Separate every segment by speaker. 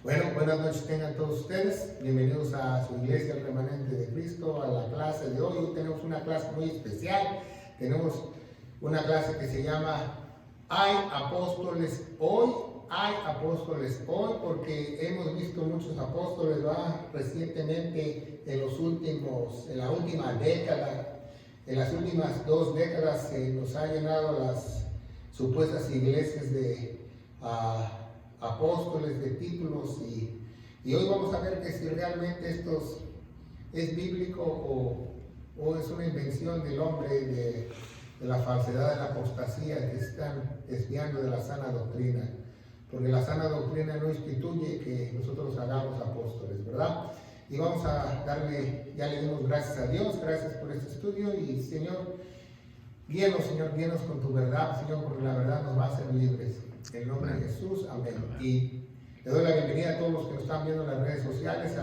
Speaker 1: Bueno, buenas noches tengan todos ustedes. Bienvenidos a su iglesia, el remanente de Cristo, a la clase de hoy. Hoy tenemos una clase muy especial. Tenemos una clase que se llama ¿Hay apóstoles hoy? Hay apóstoles hoy, porque hemos visto muchos apóstoles recientemente en la última década. En las últimas 2 décadas se nos ha llenado las supuestas iglesias de apóstoles, de títulos, y hoy vamos a ver que si realmente esto es bíblico o es una invención del hombre, de la falsedad, de la apostasía, que están desviando de la sana doctrina, porque la sana doctrina no instituye que nosotros hagamos apóstoles, ¿verdad? Y vamos a darle, ya le dimos gracias a Dios, gracias por este estudio, y Señor, guíenos con tu verdad, Señor, porque la verdad nos va a hacer libres. En el nombre de Jesús, amén. Y le doy la bienvenida a todos los que nos están viendo en las redes sociales,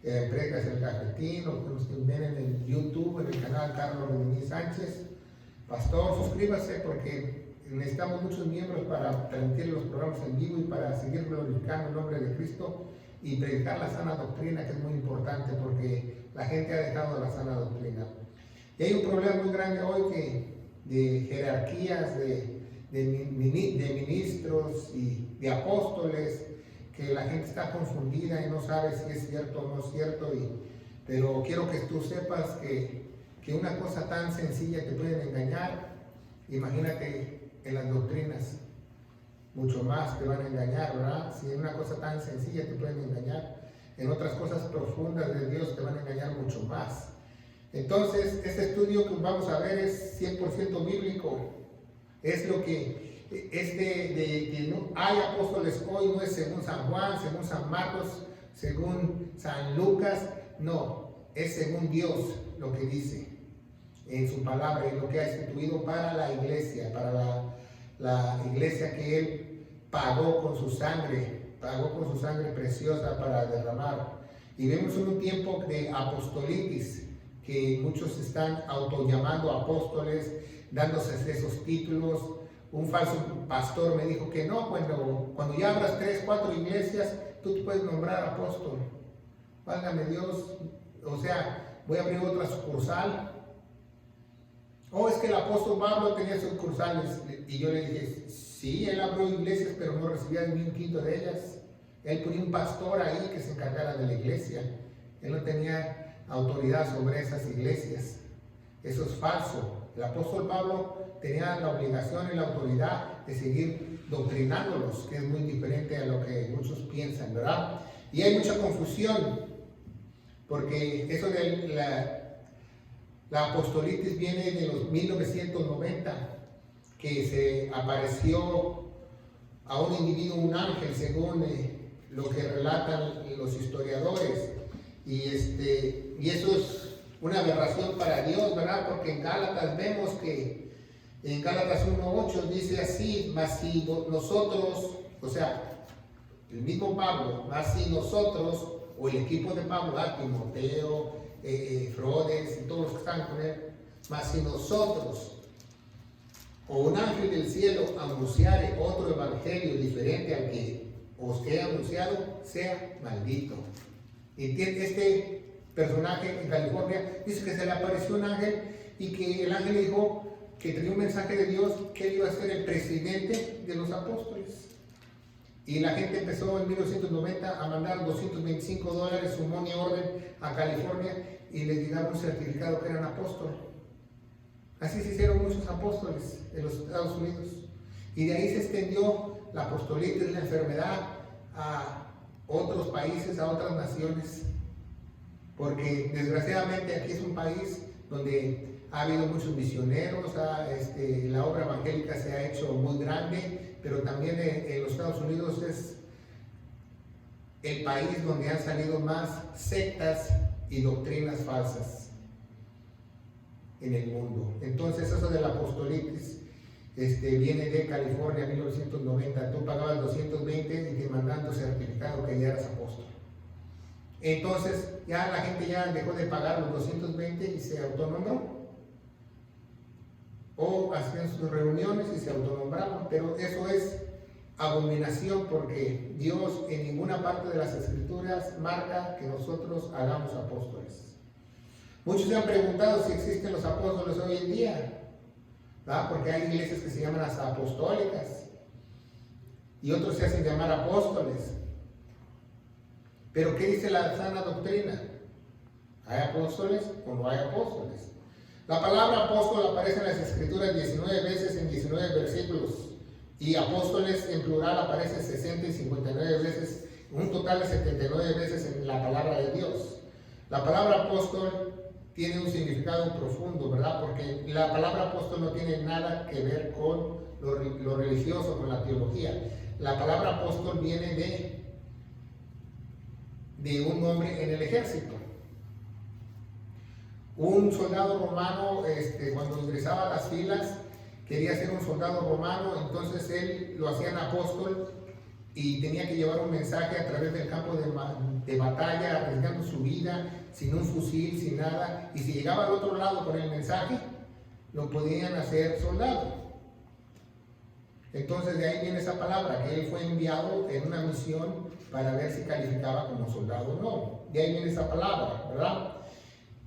Speaker 1: Predicas el Cafetín, los que ven en el YouTube, en el canal Carlos Redimí Sánchez. Pastor, suscríbase porque necesitamos muchos miembros para transmitir los programas en vivo y para seguir glorificando el nombre de Cristo y predicar la sana doctrina, que es muy importante porque la gente ha dejado la sana doctrina. Y hay un problema muy grande hoy de jerarquías, de ministros y de apóstoles, que la gente está confundida y no sabe si es cierto o no es cierto, pero quiero que tú sepas que una cosa tan sencilla te pueden engañar. Imagínate en las doctrinas, mucho más te van a engañar, ¿verdad? Si en una cosa tan sencilla te pueden engañar, en otras cosas profundas de Dios te van a engañar mucho más. Entonces, este estudio que vamos a ver es 100% bíblico. Es lo que de que no hay apóstoles hoy, no es según San Juan, según San Marcos, según San Lucas, no, es según Dios lo que dice en su palabra y lo que ha instituido para la iglesia, para la iglesia que Él pagó con su sangre preciosa para derramar. Y vemos en un tiempo de apostolitis, que muchos están autollamando apóstoles, dándose esos títulos. Un falso pastor me dijo que no, cuando ya abras 3, 4 iglesias, tú te puedes nombrar apóstol. Válgame Dios, o sea, voy a abrir otra sucursal. Es que el apóstol Pablo tenía sucursales. Y yo le dije, sí, él abrió iglesias, pero no recibía ni un quinto de ellas. Él ponía un pastor ahí que se encargara de la iglesia. Él no tenía autoridad sobre esas iglesias. Eso es falso. El apóstol Pablo tenía la obligación y la autoridad de seguir doctrinándolos, que es muy diferente a lo que muchos piensan, ¿verdad? Y hay mucha confusión, porque eso de la apostolitis viene de los 1990, que se apareció a un individuo, un ángel, según lo que relatan los historiadores, y eso es una aberración para Dios, ¿verdad? Porque en Gálatas vemos que en Gálatas 1:8 dice así: mas si nosotros, o sea, el mismo Pablo, mas si nosotros, o el equipo de Pablo, Timoteo, Frodes y todos los que están con él, mas si nosotros o un ángel del cielo anunciare otro evangelio diferente al que os he anunciado, sea maldito. Este personaje en California dice que se le apareció un ángel y que el ángel dijo que tenía un mensaje de Dios, que él iba a ser el presidente de los apóstoles. Y la gente empezó en 1990 a mandar $225 su money order a California y les llegaron un certificado que eran apóstoles. Así se hicieron muchos apóstoles en los Estados Unidos. Y de ahí se extendió la apostolitis, la enfermedad, a otros países, a otras naciones. Porque desgraciadamente aquí es un país donde ha habido muchos misioneros, la obra evangélica se ha hecho muy grande, pero también en los Estados Unidos es el país donde han salido más sectas y doctrinas falsas en el mundo. Entonces eso de la apostolitis viene de California, 1990. Tú pagabas 220 y te mandan tu certificado que ya eras apóstol. Entonces ya la gente ya dejó de pagar los 220 y se autonombró, o hacían sus reuniones y se autonombraban, pero eso es abominación, porque Dios en ninguna parte de las Escrituras marca que nosotros hagamos apóstoles. Muchos se han preguntado si existen los apóstoles hoy en día, ¿verdad? Porque hay iglesias que se llaman hasta apostólicas y otros se hacen llamar apóstoles. Pero ¿qué dice la sana doctrina? ¿Hay apóstoles o no hay apóstoles? La palabra apóstol aparece en las Escrituras 19 veces en 19 versículos, y apóstoles en plural aparece 60 y 59 veces, un total de 79 veces en la palabra de Dios. La palabra apóstol tiene un significado profundo, ¿verdad? Porque la palabra apóstol no tiene nada que ver con lo religioso, con la teología. La palabra apóstol viene de un hombre en el ejército. Un soldado romano, cuando ingresaba a las filas, quería ser un soldado romano, entonces él lo hacían apóstol y tenía que llevar un mensaje a través del campo de batalla, arriesgando su vida, sin un fusil, sin nada, y si llegaba al otro lado con el mensaje, lo podían hacer soldado. Entonces de ahí viene esa palabra, que él fue enviado en una misión para ver si calificaba como soldado o no. De ahí viene esa palabra, ¿verdad?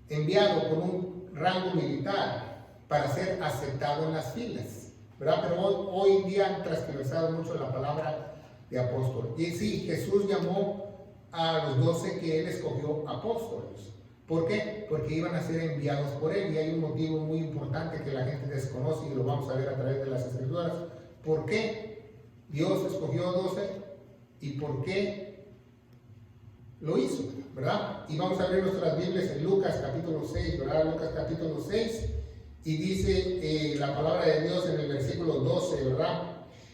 Speaker 1: Enviado con un rango militar para ser aceptado en las filas, ¿verdad? Pero hoy en día han transversado mucho la palabra de apóstol. Y sí, Jesús llamó a los 12 que él escogió apóstoles. ¿Por qué? Porque iban a ser enviados por él, y hay un motivo muy importante que la gente desconoce y lo vamos a ver a través de las Escrituras. ¿Por qué Dios escogió 12 y por qué lo hizo, ¿verdad? Y vamos a ver nuestras Biblias en Lucas capítulo 6, ¿verdad? Lucas capítulo 6, y dice la palabra de Dios en el versículo 12, ¿verdad?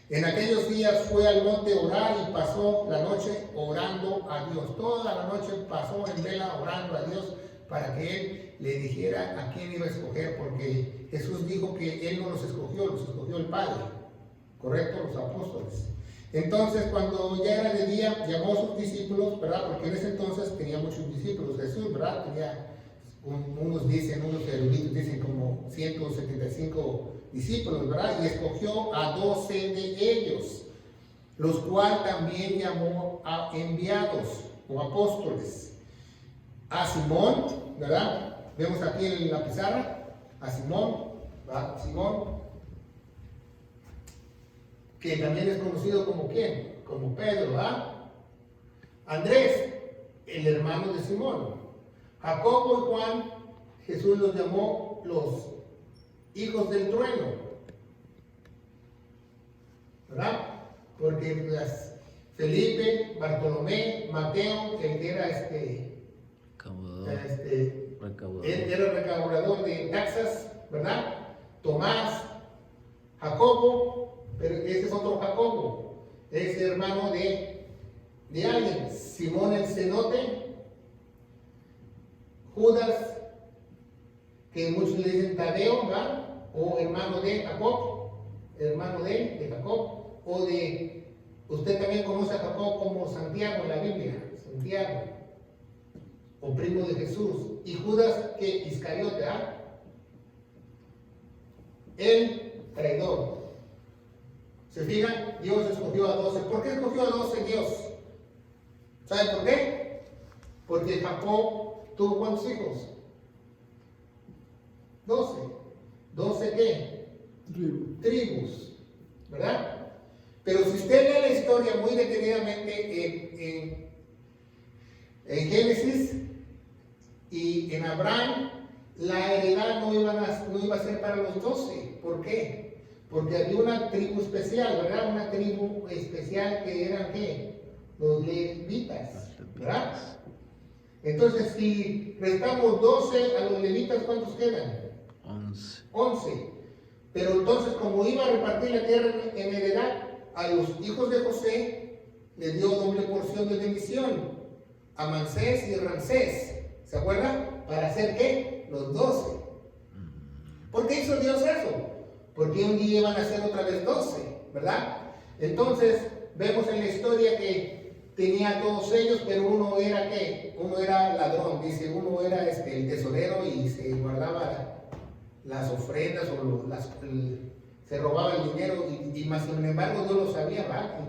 Speaker 1: En aquellos días fue al monte a orar y pasó la noche orando a Dios. Toda la noche pasó en vela orando a Dios para que él le dijera a quién iba a escoger, porque Jesús dijo que él no los escogió el Padre, ¿correcto? Los apóstoles. Entonces, cuando ya era de día, llamó a sus discípulos, ¿verdad? Porque en ese entonces tenía muchos discípulos Jesús, ¿verdad? Tenía, unos eruditos dicen como 175 discípulos, ¿verdad? Y escogió a 12 de ellos, los cuales también llamó a enviados o apóstoles. A Simón, ¿verdad? Vemos aquí en la pizarra, a Simón, ¿verdad? Simón, que también es conocido como ¿quién? Como Pedro, ¿verdad? Andrés, el hermano de Simón. Jacobo y Juan, Jesús los llamó los hijos del trueno, ¿verdad? Porque Felipe, Bartolomé, Mateo, el que era era recaudador de taxas, ¿verdad? Tomás, Jacobo, pero ese es otro Jacobo, es hermano de alguien, Simón el celote, Judas, que muchos le dicen Tadeo, ¿verdad? O hermano de Jacob, o de, usted también conoce a Jacob como Santiago en la Biblia, Santiago, o primo de Jesús, y Judas, que Iscariote, ¿ah? El traidor. ¿Se fijan? Dios escogió a 12. ¿Por qué escogió a 12 Dios? ¿Saben por qué? Porque Jacob tuvo ¿cuántos hijos? 12. ¿12 qué? Tribus, ¿verdad? Pero si usted lee la historia muy detenidamente en Génesis y en Abraham, la heredad no iba a ser para los 12. ¿Por qué? Porque había una tribu especial, ¿verdad? Una tribu especial que eran ¿qué? Los levitas, ¿verdad? Entonces, si restamos 12 a los levitas, ¿cuántos quedan? 11. Pero entonces, como iba a repartir la tierra en heredad, a los hijos de José les dio doble porción de bendición, a Manasés y Ramsés. ¿Se acuerdan? ¿Para hacer qué? Los 12. ¿Por qué hizo Dios eso? Porque un día iban a ser otra vez 12, ¿verdad? Entonces, vemos en la historia que tenía a todos ellos, pero uno era ¿qué? Uno era ladrón, dice, uno era el tesorero y se guardaba las ofrendas o se robaba el dinero y más sin embargo Dios lo sabía, ¿verdad?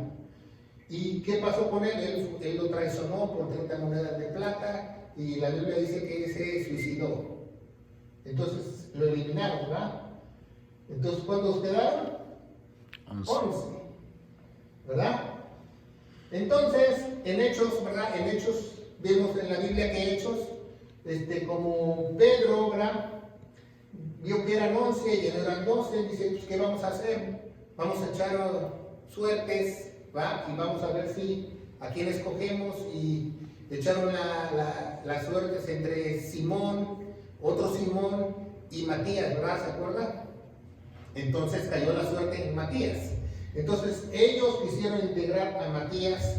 Speaker 1: ¿Y qué pasó con él? Él lo traicionó por 30 monedas de plata y la Biblia dice que él se suicidó. Entonces lo eliminaron, ¿verdad? Entonces, ¿cuántos quedaron? 11, ¿verdad? Entonces, en Hechos, ¿verdad? En Hechos, vemos en la Biblia que Hechos, como Pedro, ¿verdad? Vio que eran 11 y eran 12, dice, pues, ¿qué vamos a hacer? Vamos a echar suertes, ¿va? Y vamos a ver si a quién escogemos, y echaron las suertes entre Simón, otro Simón y Matías, ¿verdad? ¿Se acuerdan? Entonces cayó la suerte en Matías. Entonces ellos quisieron integrar a Matías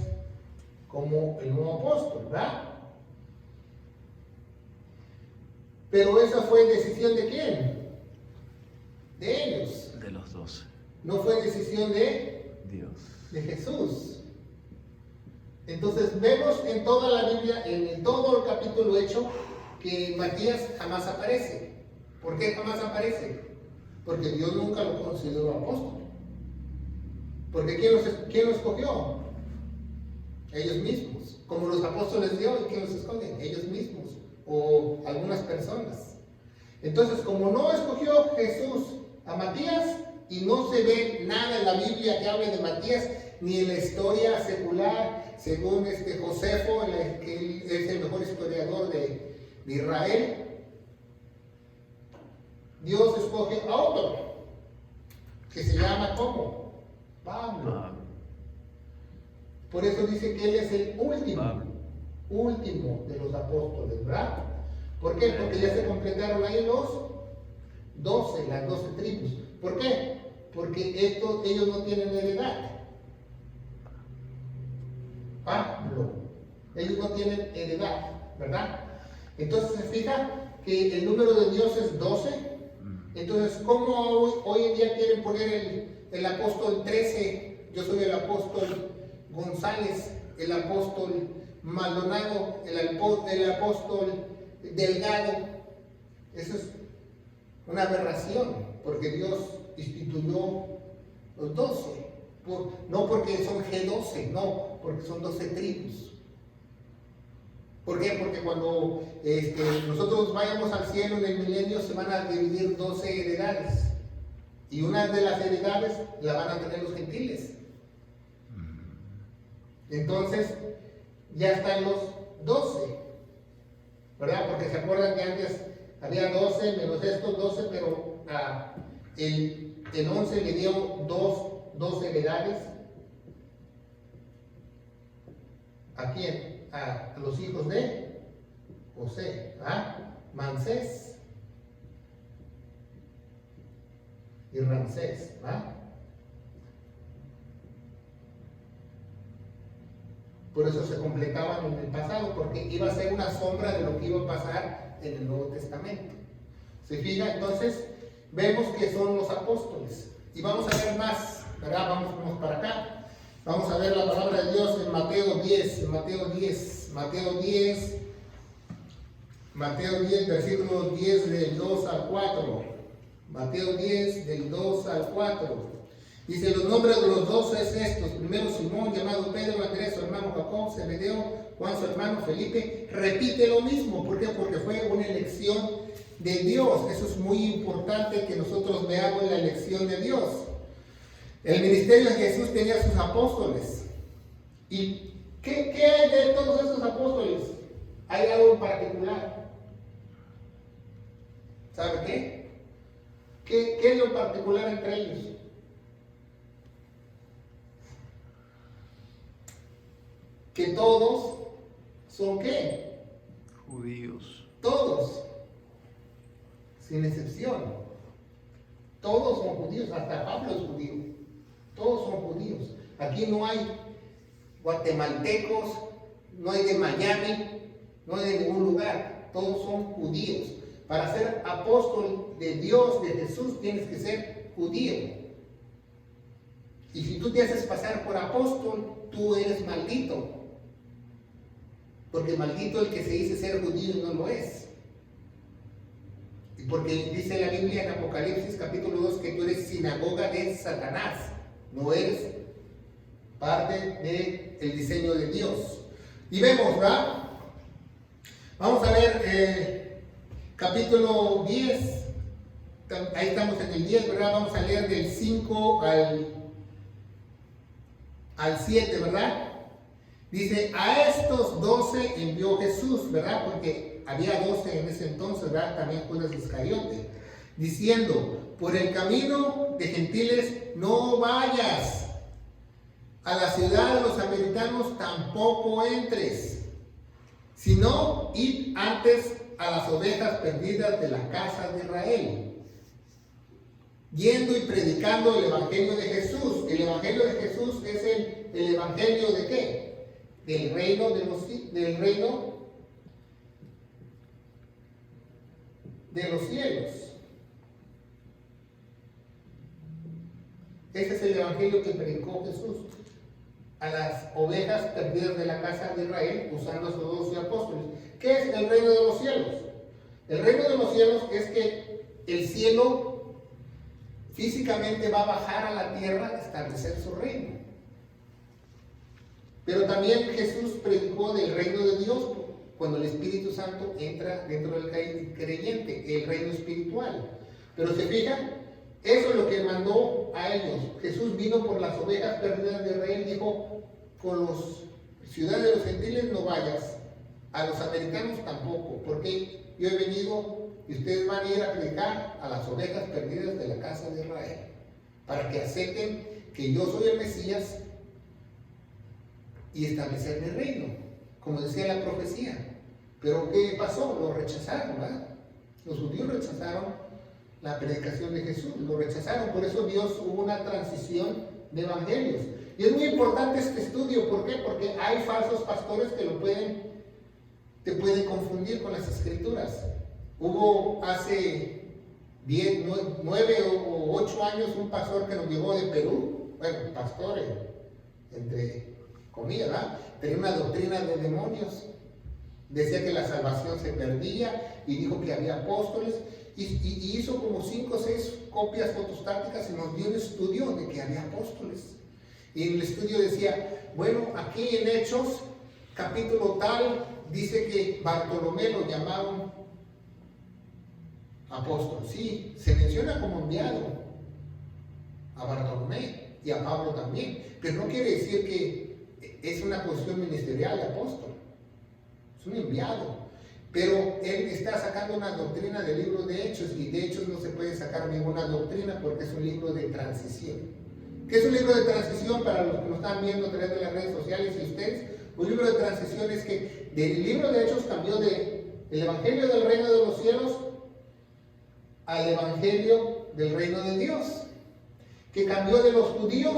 Speaker 1: como el nuevo apóstol, ¿verdad? Pero esa fue decisión ¿de quién? De ellos.
Speaker 2: De los 12.
Speaker 1: No fue decisión de
Speaker 2: Dios.
Speaker 1: De Jesús. Entonces vemos en toda la Biblia, en todo el capítulo hecho, que Matías jamás aparece. ¿Por qué jamás aparece? Porque Dios nunca lo consideró apóstol. Porque ¿quién lo escogió? Ellos mismos. Como los apóstoles de hoy, ¿quién los escogen? Ellos mismos. O algunas personas. Entonces, como no escogió Jesús a Matías, y no se ve nada en la Biblia que hable de Matías, ni en la historia secular, según Josefo, que él es el mejor historiador de Israel, Dios escoge a otro, que se llama ¿cómo? Pablo. Por eso dice que él es el último de los apóstoles, ¿verdad? ¿Por qué? Porque ya se completaron ahí los 12, las 12 tribus. ¿Por qué? Porque ellos no tienen heredad. Pablo, ellos no tienen heredad, ¿verdad? Entonces se fija que el número de Dios es 12. Entonces, ¿cómo hoy en día quieren poner el apóstol 13? Yo soy el apóstol González, el apóstol Maldonado, el apóstol Delgado. Eso es una aberración, porque Dios instituyó los 12. No porque son G12, no, porque son 12 tribus. ¿Por qué? Porque cuando nosotros vayamos al cielo en el milenio se van a dividir 12 heredades. Y una de las heredades la van a tener los gentiles. Entonces, ya están los 12. ¿Verdad? Porque se acuerdan que antes había 12 menos estos 12, pero el 11 le dio dos heredades. ¿A quién? A los hijos de José, Manasés y Ramsés, Por eso se completaban en el pasado, porque iba a ser una sombra de lo que iba a pasar en el Nuevo Testamento. ¿Se fija? Entonces, vemos que son los apóstoles. Y vamos a ver más, ¿verdad? Vamos para acá. Vamos a ver la palabra de Dios en Mateo 10, versículos 10 del 2 al 4. Mateo 10, del 2 al 4. Dice, los nombres de los 12 es estos. Primero Simón, llamado Pedro, Andrés, su hermano Jacob, Zebedeo, Juan, su hermano Felipe. Repite lo mismo. ¿Por qué? Porque fue una elección de Dios. Eso es muy importante que nosotros veamos la elección de Dios. El ministerio de Jesús tenía sus apóstoles. ¿Y qué hay de todos esos apóstoles? Hay algo en particular. ¿Sabe qué? ¿Qué es lo particular entre ellos? Que todos son ¿qué?
Speaker 2: Judíos.
Speaker 1: Todos, sin excepción. Todos son judíos, hasta Pablo es judío. Todos son judíos. Aquí no hay guatemaltecos, no hay de Miami, no hay de ningún lugar. Todos son judíos. Para ser apóstol de Dios, de Jesús, tienes que ser judío. Y si tú te haces pasar por apóstol, tú eres maldito. Porque maldito el que se dice ser judío y no lo es. Porque dice la Biblia en Apocalipsis capítulo 2 que tú eres sinagoga de Satanás, no eres parte del diseño de Dios. Y vemos, ¿verdad? Vamos a ver capítulo 10, ahí estamos en el 10, ¿verdad? Vamos a leer del 5 al 7, ¿verdad? Dice, a estos 12 envió Jesús, ¿verdad? Porque había 12 en ese entonces, ¿verdad? También Judas Iscariote, diciendo, por el camino de gentiles no vayas, a la ciudad de los samaritanos tampoco entres, sino id antes a las ovejas perdidas de la casa de Israel, yendo y predicando el evangelio de Jesús. El evangelio de Jesús es el evangelio de ¿qué? Del reino de los cielos. Ese es el evangelio que predicó Jesús a las ovejas perdidas de la casa de Israel, usando a sus 12 apóstoles. ¿Qué es el reino de los cielos? El reino de los cielos es que el cielo físicamente va a bajar a la tierra a establecer su reino. Pero también Jesús predicó del reino de Dios cuando el Espíritu Santo entra dentro del creyente, el reino espiritual. Pero se fijan, eso es lo que mandó a ellos. Jesús vino por las ovejas perdidas de Israel, dijo, con los ciudades de los gentiles no vayas, a los americanos tampoco, porque yo he venido y ustedes van a ir a predicar a las ovejas perdidas de la casa de Israel, para que acepten que yo soy el Mesías y establecer mi reino, como decía la profecía. Pero ¿qué pasó? Lo rechazaron, ¿verdad? Los judíos rechazaron la predicación de Jesús, lo rechazaron. Por eso Dios hubo una transición de evangelios. Y es muy importante este estudio. ¿Por qué? Porque hay falsos pastores que te pueden confundir con las escrituras. Hubo hace 9 o 8 años un pastor que nos llegó de Perú, bueno, pastor entre comillas, ¿verdad? Tenía una doctrina de demonios. Decía que la salvación se perdía y dijo que había apóstoles. Y hizo como 5 o 6 copias fotostáticas y nos dio un estudio de que había apóstoles. Y en el estudio decía, bueno, aquí en Hechos, capítulo tal, dice que Bartolomé lo llamaron apóstol. Sí, se menciona como enviado a Bartolomé y a Pablo también, pero no quiere decir que es una posición ministerial de apóstol. Es un enviado. Pero él está sacando una doctrina del libro de Hechos, y de Hechos no se puede sacar ninguna doctrina porque es un libro de transición. ¿Qué es un libro de transición para los que nos están viendo a través de las redes sociales y ustedes? Un libro de transición es que del libro de Hechos cambió del evangelio del reino de los cielos al evangelio del reino de Dios, que cambió de los judíos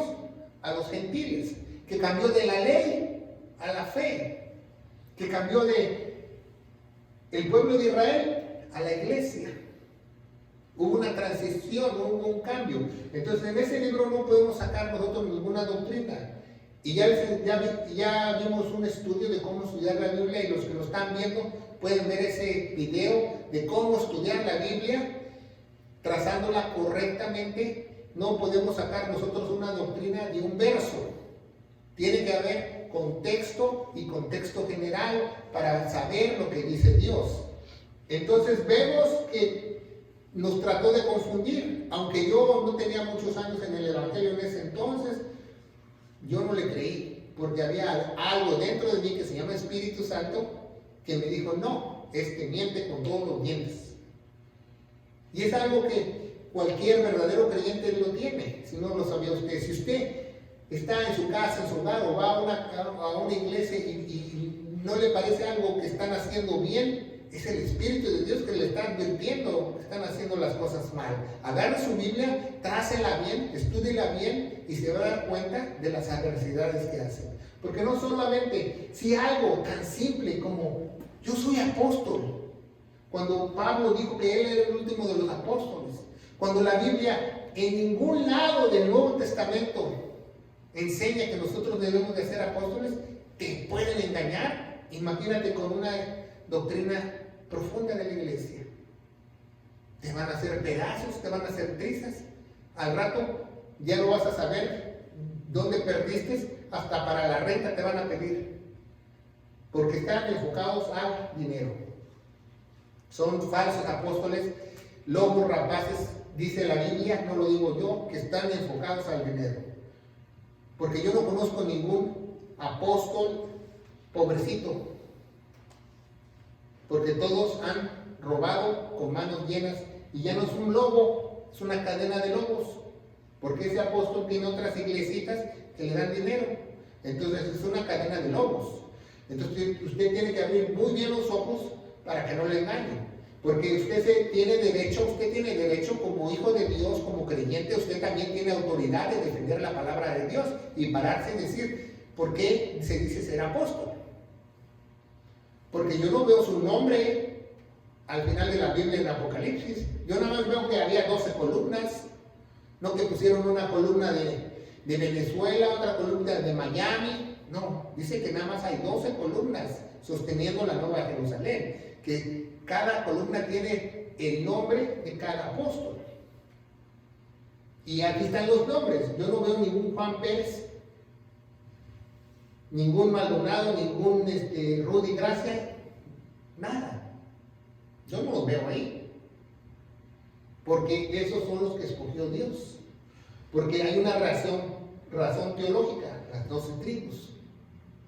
Speaker 1: a los gentiles, que cambió de la ley a la fe, que cambió de el pueblo de Israel a la iglesia. Hubo una transición, hubo un cambio. Entonces en ese libro no podemos sacar nosotros ninguna doctrina. Y ya vimos un estudio de cómo estudiar la Biblia, y los que lo están viendo pueden ver ese video de cómo estudiar la Biblia, trazándola correctamente. No podemos sacar nosotros una doctrina de un verso. Tiene que haber contexto y contexto general para saber lo que dice Dios. Entonces vemos que nos trató de confundir. Aunque yo no tenía muchos años en el evangelio en ese entonces, yo no le creí, porque había algo dentro de mí que se llama Espíritu Santo que me dijo, no, miente con todos los dientes. Y es algo que cualquier verdadero creyente lo tiene, si no lo sabía usted. Si usted está en su casa, en su hogar, o va a una iglesia y no le parece algo que están haciendo bien, es el Espíritu de Dios que le está advirtiendo que están haciendo las cosas mal. Agarre su Biblia, trácela bien, estúdiela bien, y se va a dar cuenta de las adversidades que hacen. Porque no solamente, si algo tan simple como yo soy apóstol, cuando Pablo dijo que él era el último de los apóstoles, cuando la Biblia en ningún lado del Nuevo Testamento enseña que nosotros debemos de ser apóstoles, te pueden engañar. Imagínate con una doctrina profunda de la iglesia. te van a hacer pedazos, te van a hacer trizas. Al rato ya no vas a saber dónde perdiste, hasta para la renta te van a pedir, porque están enfocados al dinero. Son falsos apóstoles, lobos rapaces, dice la Biblia, no lo digo yo, que están enfocados al dinero. Porque yo no conozco ningún apóstol pobrecito, porque todos han robado con manos llenas, y ya no es un lobo, es una cadena de lobos, porque ese apóstol tiene otras iglesitas que le dan dinero. Entonces es una cadena de lobos. Entonces usted tiene que abrir muy bien los ojos para que no le engañen, porque usted tiene derecho como hijo de Dios, como creyente, usted también tiene autoridad de defender la palabra de Dios y pararse y decir, ¿por qué se dice ser apóstol? Porque yo no veo su nombre al final de la Biblia en Apocalipsis. Yo nada más veo que había 12 columnas, no que pusieron una columna de Venezuela, otra columna de Miami. No, dice que nada más hay 12 columnas sosteniendo la Nueva Jerusalén, que cada columna tiene el nombre de cada apóstol. Y aquí están los nombres. Yo no veo ningún Juan Pérez, ningún Maldonado, ningún Rudy Gracia, nada. Yo no los veo ahí, porque esos son los que escogió Dios, porque hay una razón teológica, las 12 tribus.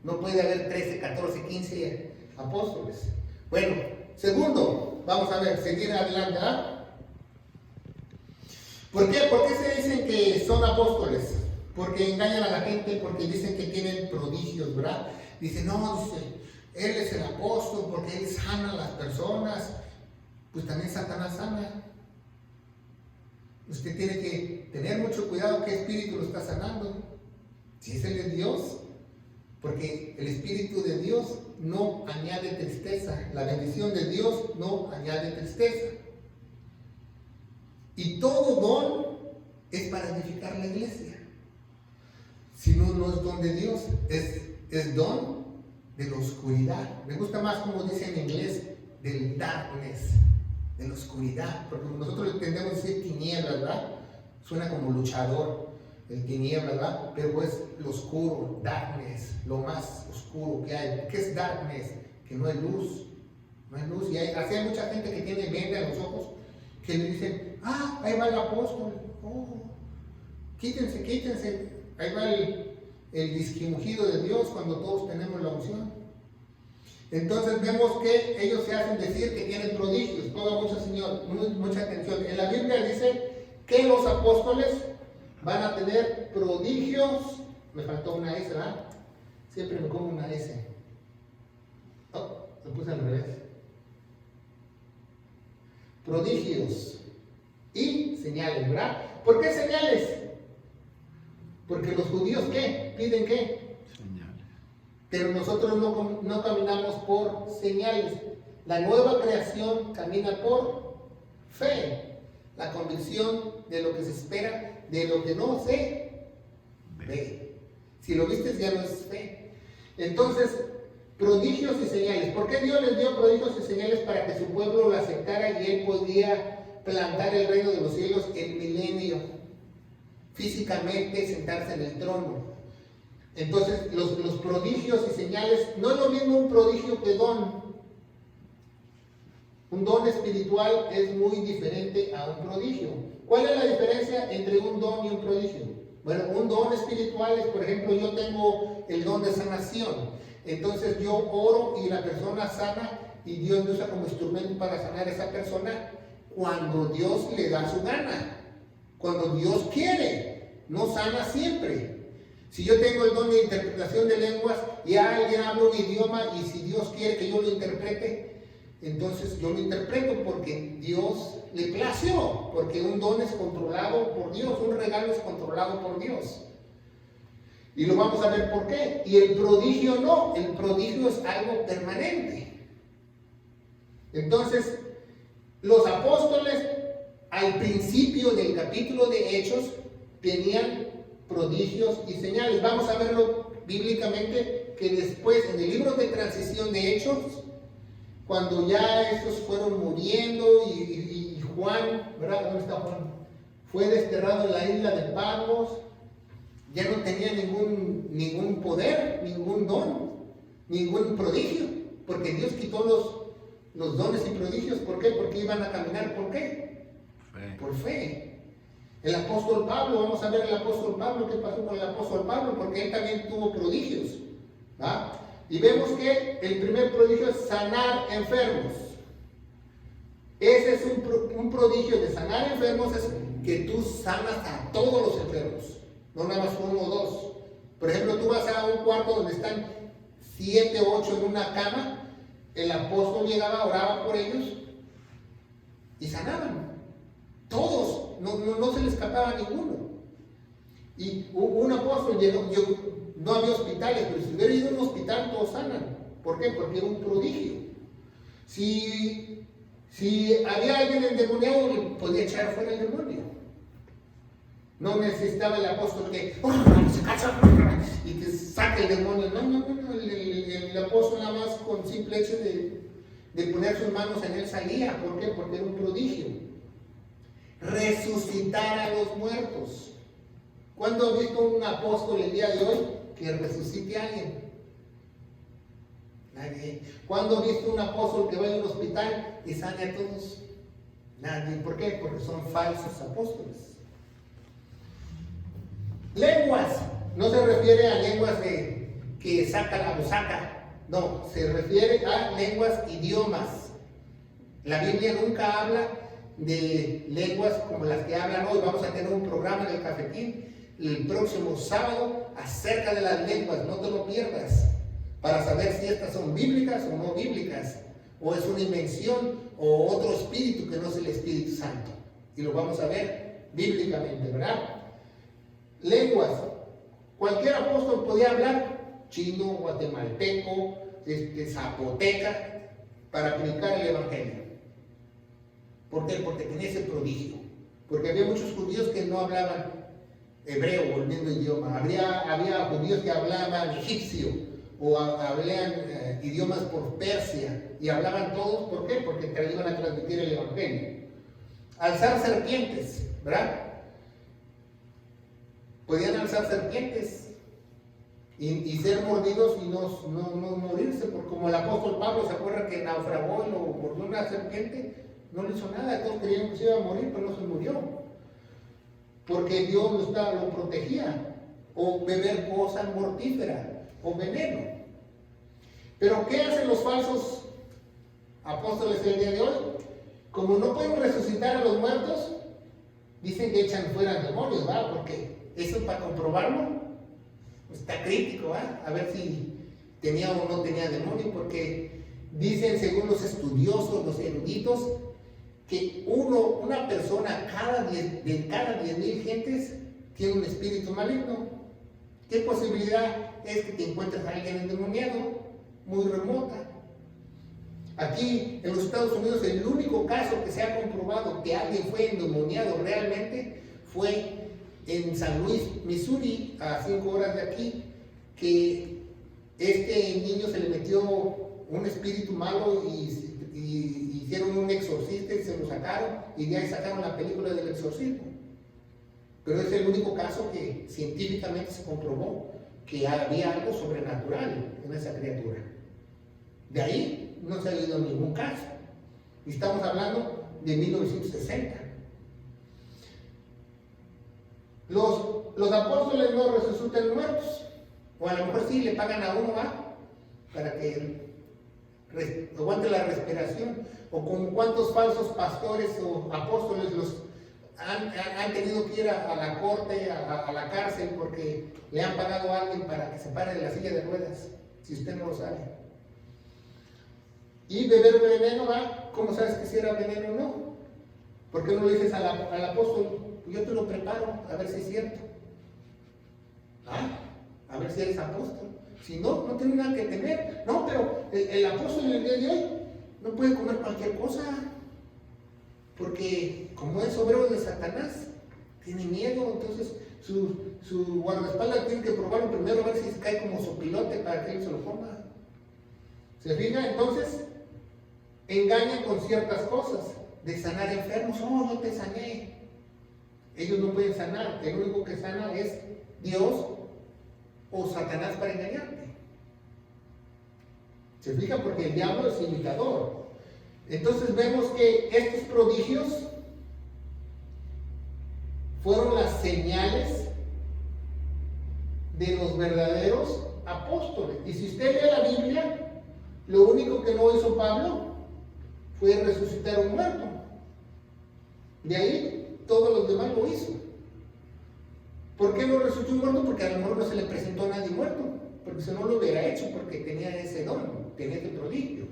Speaker 1: No puede haber 13, 14, 15 apóstoles. Bueno, segundo, vamos a ver, seguir adelante, ¿verdad? ¿Por qué se dicen que son apóstoles? Porque engañan a la gente, porque dicen que tienen prodigios, ¿verdad? Dicen, no, él es el apóstol porque él sana a las personas. Pues también Satanás sana. Usted tiene que tener mucho cuidado qué espíritu lo está sanando. Si es el de Dios, porque el Espíritu de Dios no añade tristeza. La bendición de Dios no añade tristeza. Y todo don es para edificar la iglesia. Si no, no es don de Dios, es don de la oscuridad. Me gusta más como dice en inglés, del darkness, de la oscuridad, porque nosotros entendemos decir tinieblas, ¿verdad? Suena como luchador, el tiniebla, ¿verdad? Pero es lo oscuro, darkness, lo más oscuro que hay. ¿Qué es darkness? Que no hay luz, no hay luz. Y así hay mucha gente que tiene venda en los ojos, que le dicen, ahí va el apóstol, quítense, ahí va el disquimugido de Dios cuando todos tenemos la unción. Entonces vemos que ellos se hacen decir que tienen prodigios. Pongan mucha atención. En la Biblia dice que los apóstoles van a tener prodigios. Me faltó una S, ¿verdad? Siempre me como una S. Lo puse al revés. Prodigios y señales, ¿verdad? ¿Por qué señales? Porque los judíos, ¿qué? ¿Piden qué?
Speaker 2: Señales.
Speaker 1: Pero nosotros no caminamos por señales. La nueva creación camina por fe. La convicción de lo que se espera, de lo que no se ve. Si lo viste ya no es fe. Entonces, prodigios y señales. ¿Por qué Dios les dio prodigios y señales? Para que su pueblo lo aceptara y él podía plantar el reino de los cielos en milenio, físicamente sentarse en el trono. Entonces los prodigios y señales, no es lo mismo un prodigio que don. Un don espiritual es muy diferente a un prodigio. ¿Cuál es la diferencia entre un don y un prodigio? Bueno, un don espiritual es, por ejemplo, yo tengo el don de sanación. Entonces yo oro y la persona sana y Dios me usa como instrumento para sanar a esa persona cuando Dios le da su gana, cuando Dios quiere, no sana siempre. Si yo tengo el don de interpretación de lenguas y alguien habla un idioma y si Dios quiere que yo lo interprete, entonces yo lo interpreto porque Dios le plació, porque un don es controlado por Dios, un regalo es controlado por Dios. Y lo vamos a ver por qué. Y el prodigio no, el prodigio es algo permanente. Entonces, los apóstoles al principio del capítulo de Hechos tenían prodigios y señales. Vamos a verlo bíblicamente que después en el libro de transición de Hechos, cuando ya estos fueron muriendo y Juan, ¿verdad? ¿Dónde está Juan? Fue desterrado en la isla de Patmos, ya no tenía ningún poder, ningún don, ningún prodigio, porque Dios quitó los dones y prodigios. ¿Por qué? Porque iban a caminar, ¿por qué?
Speaker 2: Fe.
Speaker 1: Por fe. El apóstol Pablo, vamos a ver el apóstol Pablo, ¿qué pasó con el apóstol Pablo? Porque él también tuvo prodigios, ¿va? Y vemos que el primer prodigio es sanar enfermos. Ese es un prodigio de sanar enfermos, es que tú sanas a todos los enfermos, no nada más uno o dos. Por ejemplo, tú vas a un cuarto donde están 7 o 8 en una cama, el apóstol llegaba, oraba por ellos y sanaban. Todos, no se le escapaba a ninguno. Y un apóstol llegó, no había hospitales, pero si hubiera ido a un hospital todos sanan. ¿Por qué? Porque era un prodigio. Si había alguien endemoniado, le podía echar fuera el demonio. No necesitaba el apóstol que se casa y que saque el demonio. No. El apóstol nada más con simple hecho de poner sus manos en él salía. ¿Por qué? Porque era un prodigio. Resucitar a los muertos. ¿Cuándo ha visto un apóstol el día de hoy que resucite a alguien? Nadie. ¿Cuándo ha visto un apóstol que vaya a un hospital y sane a todos? Nadie. ¿Por qué? Porque son falsos apóstoles. Lenguas. No se refiere a lenguas que saca la busaca. No, se refiere a lenguas, idiomas. La Biblia nunca habla de lenguas como las que hablan hoy. Vamos a tener un programa en el Cafetín el próximo sábado acerca de las lenguas, no te lo pierdas, para saber si estas son bíblicas o no bíblicas, o es una invención o otro espíritu que no es el Espíritu Santo. Y lo vamos a ver bíblicamente, ¿verdad? Lenguas. Cualquier apóstol podía hablar chino, guatemalteco, zapoteca, para predicar el Evangelio. ¿Por qué? Porque tenía ese prodigio. Porque había muchos judíos que no hablaban hebreo o el mismo idioma. Había judíos que hablaban egipcio o hablaban idiomas por Persia y hablaban todos. ¿Por qué? Porque te iban a transmitir el Evangelio. Alzar serpientes, ¿verdad? Podían alzar serpientes y ser mordidos y no morirse, porque como el apóstol Pablo se acuerda que naufragó y lo mordió una serpiente, no le hizo nada, todos creían que se iba a morir, pero no se murió, porque Dios lo protegía. O beber cosa mortífera o veneno. Pero ¿qué hacen los falsos apóstoles el día de hoy? Como no pueden resucitar a los muertos, dicen que echan fuera demonios, ¿verdad? Porque eso, para comprobarlo, está crítico, ¿verdad? A ver si tenía o no tenía demonio, porque dicen, según los estudiosos, los eruditos, que una persona de cada 10,000 gentes tiene un espíritu maligno. ¿Qué posibilidad es que te encuentres a alguien endemoniado? Muy remota. Aquí en los Estados Unidos el único caso que se ha comprobado que alguien fue endemoniado realmente fue en San Luis, Missouri, a 5 horas de aquí, que este niño se le metió un espíritu malo y hicieron un exorcista y se lo sacaron, y de ahí sacaron la película del exorcismo. Pero es el único caso que científicamente se comprobó que había algo sobrenatural en esa criatura. De ahí no se ha habido ningún caso. Y estamos hablando de 1960. Los apóstoles no resucitan muertos. O a lo mejor sí le pagan a uno, ¿va? Para que aguante la respiración. O con cuántos falsos pastores o apóstoles han tenido que ir a la corte, a la cárcel, porque le han pagado a alguien para que se pare de la silla de ruedas, si usted no lo sabe. Y beber veneno, ¿va? ¿Cómo sabes que si era veneno o no? ¿Por qué no le dices al apóstol? Yo te lo preparo, a ver si es cierto. A ver si eres apóstol. Si no, no tiene nada que temer. No, pero el apóstol en el día de hoy no puede comer cualquier cosa, porque como es obrero de Satanás, tiene miedo. Entonces su guardaespaldas tiene que probarlo primero, a ver si cae como sopilote para que él se lo coma. ¿Se fija? Entonces engañan con ciertas cosas. de sanar enfermos. Oh, yo te sané. Ellos no pueden sanar. El único que sana es Dios o Satanás para engañarte. ¿Se fija? Porque el diablo es imitador. Entonces vemos que estos prodigios fueron las señales de los verdaderos apóstoles. Y si usted lee la Biblia, lo único que no hizo Pablo fue resucitar a un muerto. De ahí todos los demás lo hizo. ¿Por qué no resucitó un muerto? Porque a lo mejor no se le presentó a nadie muerto, porque si no lo hubiera hecho, porque tenía ese don, tenía ese prodigio.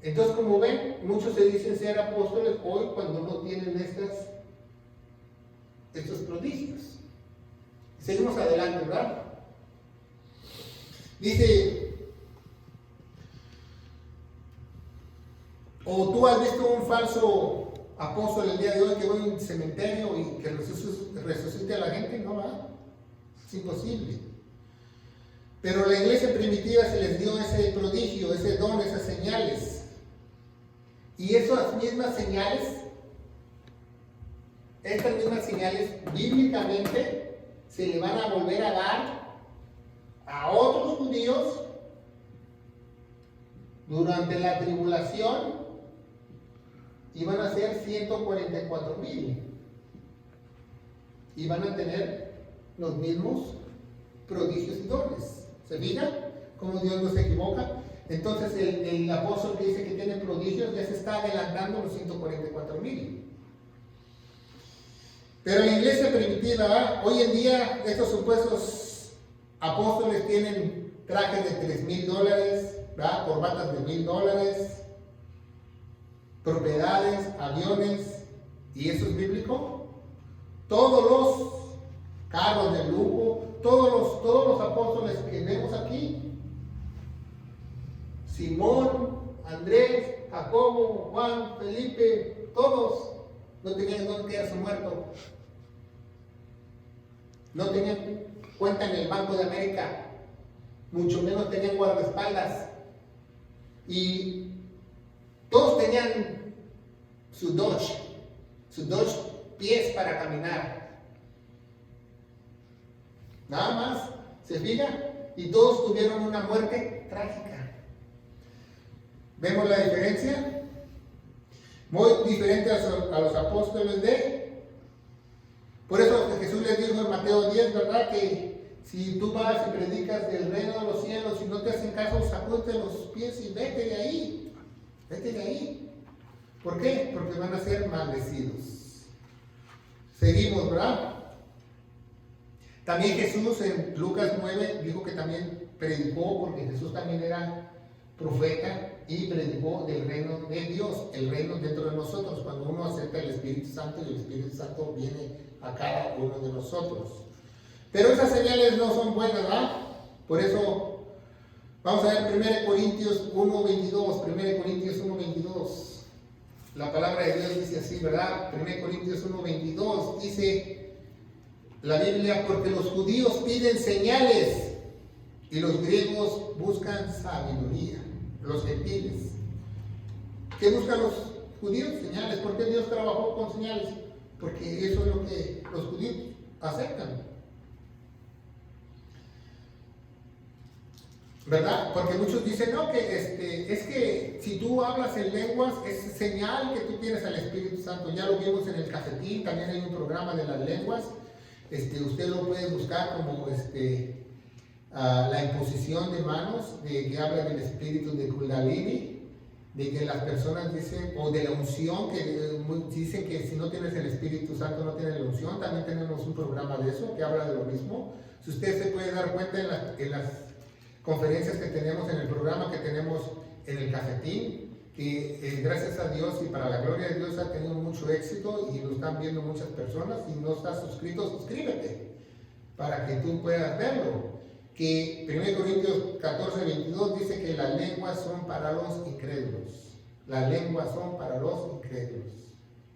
Speaker 1: Entonces, como ven, muchos se dicen ser apóstoles hoy cuando no tienen estos prodigios. Seguimos adelante, ¿verdad? Dice, o tú has visto un falso apóstol el día de hoy que va a un cementerio y que resucite a la gente. No va, es imposible. Pero a la iglesia primitiva se les dio ese prodigio, ese don, esas señales. Y esas mismas señales, estas mismas señales bíblicamente se le van a volver a dar a otros judíos durante la tribulación, y van a ser 144,000 y van a tener los mismos prodigios y dones. ¿Se fijan cómo Dios no se equivoca? Entonces el apóstol que dice que tiene prodigios ya se está adelantando los 144,000. Pero la iglesia primitiva, hoy en día estos supuestos apóstoles tienen trajes de $3,000, ¿verdad? Corbatas de $1,000, propiedades, aviones. ¿Y eso es bíblico? Todos los carros de lujo, todos los apóstoles que vemos aquí, Simón, Andrés, Jacobo, Juan, Felipe, todos no tenían dónde quedarse muerto. No tenían cuenta en el Banco de América, mucho menos tenían guardaespaldas. Y todos tenían su Dodge pies para caminar. Nada más, ¿se fija? Y todos tuvieron una muerte trágica. ¿Vemos la diferencia? Muy diferente a los apóstoles de... Por eso Jesús les dijo en Mateo 10, ¿verdad? Que si tú vas y predicas del reino de los cielos y no te hacen caso, sacúdete los pies y vete de ahí. Vete de ahí. ¿Por qué? Porque van a ser maldecidos. Seguimos, ¿verdad? También Jesús en Lucas 9 dijo que también predicó, porque Jesús también era profeta y predicó del reino de Dios, el reino dentro de nosotros, cuando uno acepta el Espíritu Santo y el Espíritu Santo viene a cada uno de nosotros. Pero esas señales no son buenas, ¿verdad? Por eso vamos a ver 1 Corintios 1:22, 1 Corintios 1:22. La palabra de Dios dice así, ¿verdad? 1 Corintios 1:22 dice la Biblia, porque los judíos piden señales y los griegos buscan sabiduría, los gentiles. ¿Qué buscan los judíos? Señales. ¿Por qué Dios trabajó con señales? Porque eso es lo que los judíos aceptan, ¿verdad? Porque muchos dicen, no, que es que si tú hablas en lenguas es señal que tú tienes al Espíritu Santo. Ya lo vimos en el cafetín, también hay un programa de las lenguas. Usted lo puede buscar como la imposición de manos, de que habla del espíritu de Kundalini, de que las personas dicen, o de la unción, que dicen que si no tienes el Espíritu Santo no tienes la unción. También tenemos un programa de eso que habla de lo mismo. Si usted se puede dar cuenta en las conferencias que tenemos, en el programa que tenemos en el cafetín, que gracias a Dios y para la gloria de Dios ha tenido mucho éxito y lo están viendo muchas personas. Si no estás suscrito, suscríbete para que tú puedas verlo. Que 1 Corintios 14:22 dice que las lenguas son para los incrédulos. Las lenguas son para los incrédulos.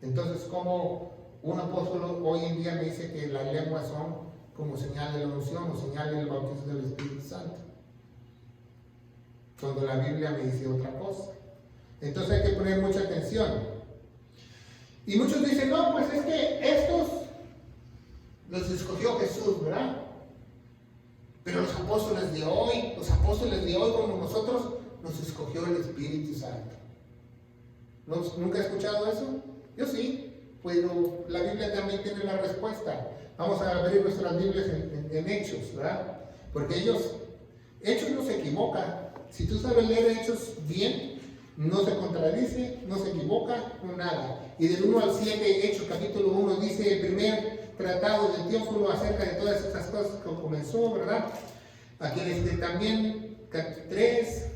Speaker 1: Entonces, como un apóstol hoy en día me dice que las lenguas son como señal de la unción o señal del bautismo del Espíritu Santo, cuando la Biblia me dice otra cosa. Entonces hay que poner mucha atención. Y muchos dicen, no, pues es que estos los escogió Jesús, ¿verdad? Pero los apóstoles de hoy como nosotros, nos escogió el Espíritu Santo. ¿Nunca he escuchado eso? Yo sí, pero la Biblia también tiene la respuesta. Vamos a abrir nuestras Biblias en Hechos, ¿verdad? Porque Hechos no se equivoca. Si tú sabes leer Hechos bien, no se contradice, no se equivoca, no nada. Y del 1 al 7, Hechos capítulo 1, dice el primer tratado de Teófilo acerca de todas estas cosas que comenzó, ¿verdad? A quienes también, 3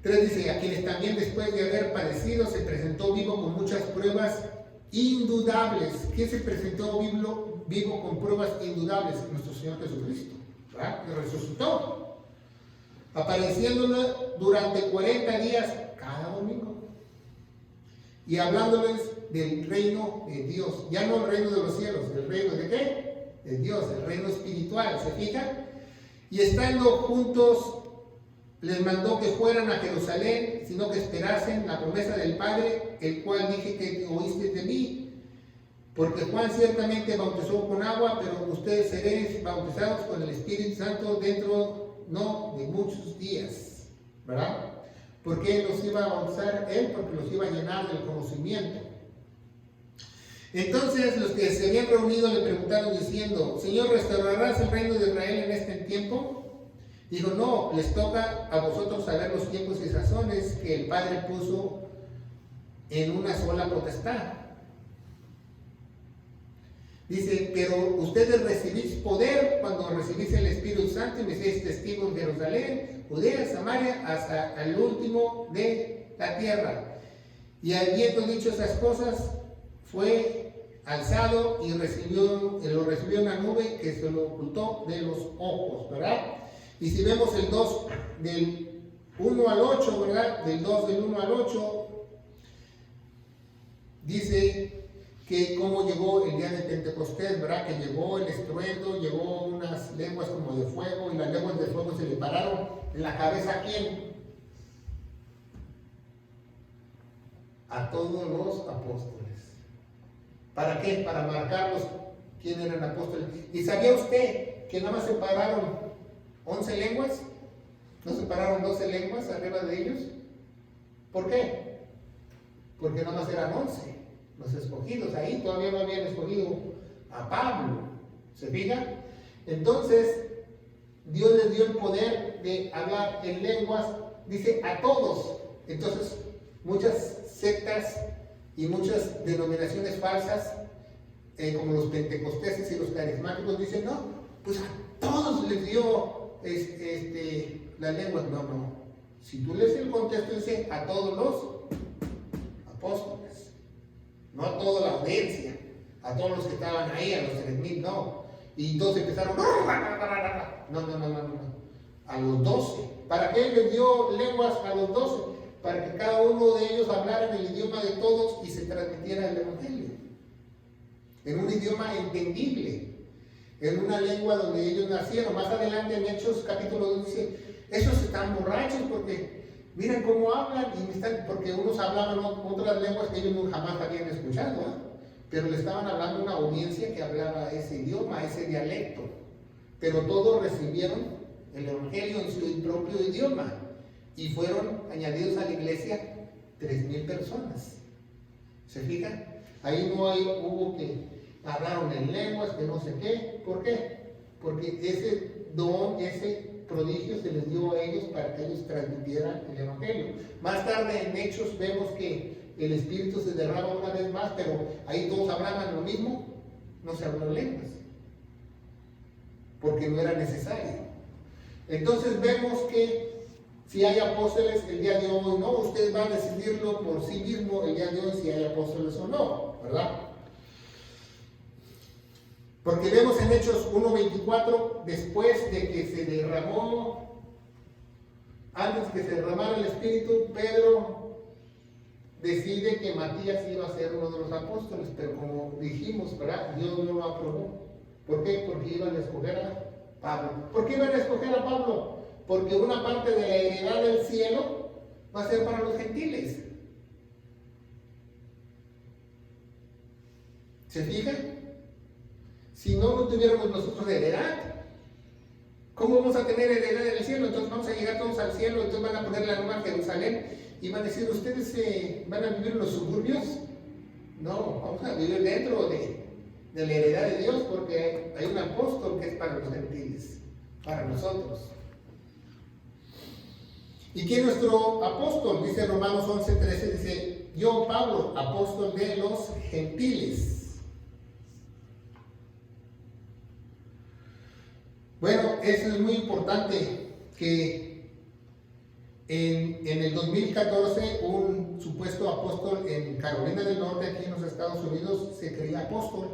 Speaker 1: dice, a quienes también después de haber padecido se presentó vivo con muchas pruebas indudables. ¿Quién se presentó vivo con pruebas indudables? Nuestro Señor Jesucristo, ¿verdad? Que resucitó, apareciéndole durante 40 días cada domingo y hablándoles del reino de Dios, ya no el reino de los cielos, el reino de ¿qué? De Dios, el reino espiritual, ¿se fijan? Y estando juntos les mandó que fueran a Jerusalén, sino que esperasen la promesa del Padre, el cual dije que oíste de mí. Porque Juan ciertamente bautizó con agua, pero ustedes seréis bautizados con el Espíritu Santo dentro no de muchos días, ¿verdad? Porque Él los iba a bautizar, Él porque los iba a llenar del conocimiento. Entonces los que se habían reunido le preguntaron diciendo, Señor, ¿restaurarás el reino de Israel en este tiempo? Dijo, no, les toca a vosotros saber los tiempos y sazones que el Padre puso en una sola potestad. Dice, pero ustedes recibís poder cuando recibís el Espíritu Santo y me seréis testigos en Jerusalén, Judea, Samaria, hasta el último de la tierra. Y habiendo dicho esas cosas, fue alzado y lo recibió una nube que se lo ocultó de los ojos, ¿verdad? Y si vemos el 2 del 1 al 8, ¿verdad? Del 2 del 1 al 8, dice que cómo llegó el día de Pentecostés, ¿verdad? Que llegó el estruendo, llegó unas lenguas como de fuego, y las lenguas de fuego se le pararon en la cabeza. ¿A quién? A todos los apóstoles. ¿Para qué? Para marcarlos quién eran apóstoles. ¿Y sabía usted que nada más se pararon 11 lenguas? ¿No se pararon 12 lenguas arriba de ellos? ¿Por qué? Porque nada más eran 11 los escogidos. Ahí todavía no habían escogido a Pablo. ¿Se fijan? Entonces, Dios les dio el poder de hablar en lenguas, dice a todos. Entonces, muchas sectas y muchas denominaciones falsas, como los pentecosteses y los carismáticos, dicen, no, pues a todos les dio las lenguas. No. Si tú lees el contexto, dice a todos los apóstoles, no a toda la audiencia, a todos los que estaban ahí, a los 3,000, no. Y entonces empezaron, no, a los 12. ¿Para qué les dio lenguas a los 12? Para que cada uno de ellos hablara en el idioma de todos y se transmitiera el Evangelio. En un idioma entendible, en una lengua donde ellos nacieron. Más adelante en Hechos capítulo 2 dice, esos están borrachos porque miren cómo hablan, porque unos hablaban otras lenguas que ellos jamás habían escuchado, ¿eh? Pero le estaban hablando a una audiencia que hablaba ese idioma, ese dialecto. Pero todos recibieron el Evangelio en su propio idioma. Y fueron añadidos a la iglesia 3,000 personas. ¿Se fijan? Ahí hubo que hablaron en lenguas, que no sé qué. ¿Por qué? Porque ese don, ese prodigio se les dio a ellos para que ellos transmitieran el Evangelio. Más tarde en Hechos vemos que el Espíritu se derrama una vez más, pero ahí todos hablaban lo mismo, no se habló en lenguas, porque no era necesario. Entonces vemos que si hay apóstoles el día de hoy, no, ustedes van a decidirlo por sí mismo el día de hoy si hay apóstoles o no, ¿verdad? Porque vemos en Hechos 1:24, después de que se derramó, antes que se derramara el Espíritu, Pedro decide que Matías iba a ser uno de los apóstoles, pero como dijimos, ¿verdad? Dios no lo aprobó. ¿Por qué? Porque iban a escoger a Pablo. ¿Por qué iban a escoger a Pablo? Porque una parte de la heredad del cielo va a ser para los gentiles. ¿Se fijan? Si no tuviéramos nosotros heredad, ¿cómo vamos a tener heredad en el cielo? Entonces vamos a llegar todos al cielo, entonces van a poner la nueva Jerusalén y van a decir, ¿ustedes van a vivir en los suburbios? No, vamos a vivir dentro de la heredad de Dios, porque hay un apóstol que es para los gentiles, para nosotros. ¿Y quién es nuestro apóstol? Dice Romanos 11:13, dice, yo, Pablo, apóstol de los gentiles. Bueno, eso es muy importante, que en el 2014 un supuesto apóstol en Carolina del Norte, aquí en los Estados Unidos, se creía apóstol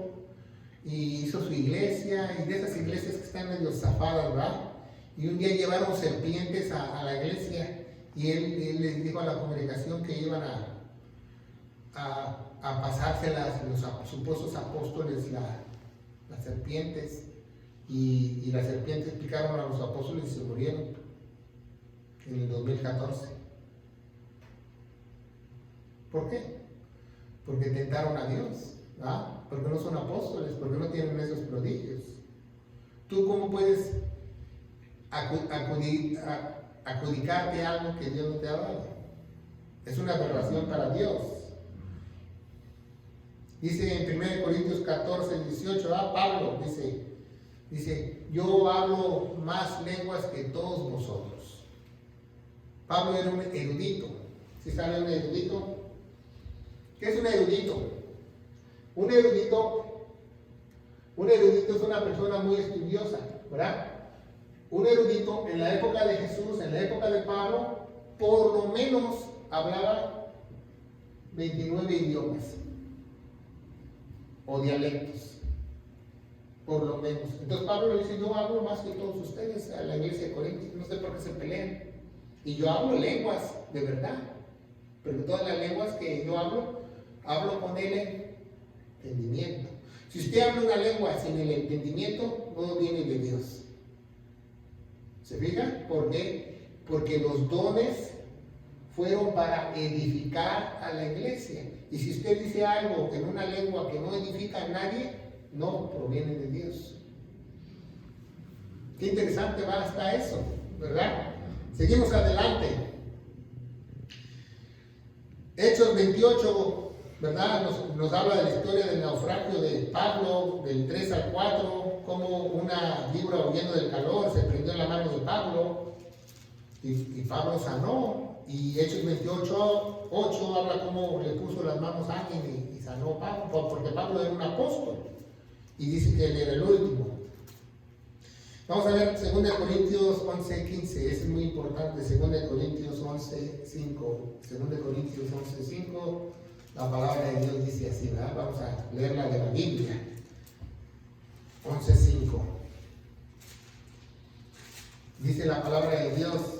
Speaker 1: y hizo su iglesia, y de esas iglesias que están medio zafadas, ¿verdad? Y un día llevaron serpientes a la iglesia y él les dijo a la congregación que iban a pasárselas los supuestos apóstoles las serpientes, y las serpientes picaron a los apóstoles y se murieron en el 2014. ¿Por qué? Porque tentaron a Dios, ¿verdad? Porque no son apóstoles, porque no tienen esos prodigios. ¿Tú cómo puedes adjudicarte algo que Dios no te ha dado? Es una aberración para Dios. Dice en 1 Corintios 14:18, Pablo dice, yo hablo más lenguas que todos vosotros. Pablo era un erudito. ¿Sí sabe un erudito? ¿Qué es un erudito? Un erudito es una persona muy estudiosa, ¿verdad? Un erudito en la época de Jesús, en la época de Pablo, por lo menos hablaba 29 idiomas o dialectos, por lo menos. Entonces Pablo le dice, yo hablo más que todos ustedes, a la iglesia de Corintios, no sé por qué se pelean. Y yo hablo lenguas de verdad, pero todas las lenguas que yo hablo con el entendimiento. Si usted habla una lengua sin el entendimiento, no viene de Dios. ¿Se fija? ¿Por qué? Porque los dones fueron para edificar a la iglesia. Y si usted dice algo en una lengua que no edifica a nadie, no proviene de Dios. Qué interesante va hasta eso, ¿verdad? Seguimos adelante. Hechos 28, ¿verdad? Nos habla de la historia del naufragio de Pablo, del 3 al 4, como una víbora huyendo del calor se prendió en la mano de Pablo y Pablo sanó. Y Hechos 28:8 habla cómo le puso las manos a alguien y sanó a Pablo, porque Pablo era un apóstol y dice que él era el último. Vamos a ver 2 Corintios 11:15, ese es muy importante. 2 Corintios 11:5. 2 Corintios 11:5, la palabra de Dios dice así, ¿verdad? Vamos a leerla de la Biblia. 11:5. Dice la palabra de Dios: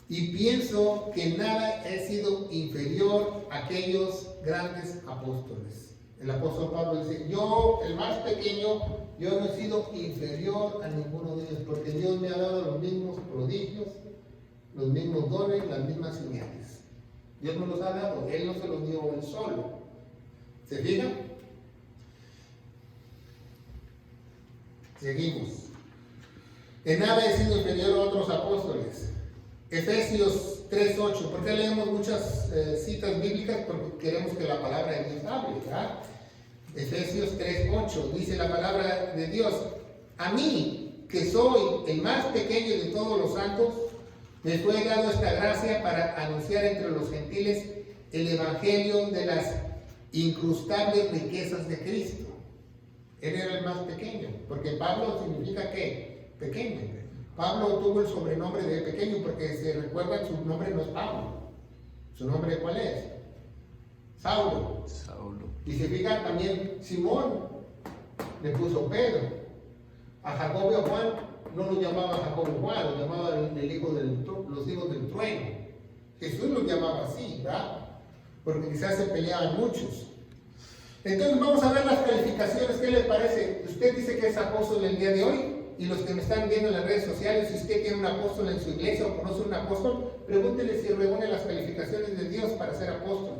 Speaker 1: y pienso que nada he sido inferior a aquellos grandes apóstoles. El apóstol Pablo dice, yo, el más pequeño, yo no he sido inferior a ninguno de ellos, porque Dios me ha dado los mismos prodigios, los mismos dones, las mismas señales. Dios nos los ha dado, Él no se los dio Él solo. ¿Se fijan? Seguimos. En nada he sido inferior a otros apóstoles. Efesios 3:8. ¿Por qué leemos muchas citas bíblicas? Porque queremos que la palabra de Dios hable, ¿verdad? Efesios 3:8 dice la palabra de Dios: a mí, que soy el más pequeño de todos los santos, me fue dado esta gracia para anunciar entre los gentiles el evangelio de las incrustables riquezas de Cristo. Él era el más pequeño, porque Pablo significa ¿qué? Pequeño. Pablo tuvo el sobrenombre de pequeño porque se recuerda, su nombre no es Pablo. ¿Su nombre cuál es? Saulo. Y se fijan también, Simón le puso Pedro. A Jacobo y a Juan no lo llamaba Jacobo y Juan, lo llamaba los hijos del trueno. Jesús los llamaba así, ¿verdad? Porque quizás se peleaban muchos. Entonces vamos a ver las calificaciones. ¿Qué le parece? Usted dice que es apóstol el día de hoy. Y los que me están viendo en las redes sociales, si usted tiene un apóstol en su iglesia o conoce un apóstol, pregúntele si reúne las calificaciones de Dios para ser apóstol.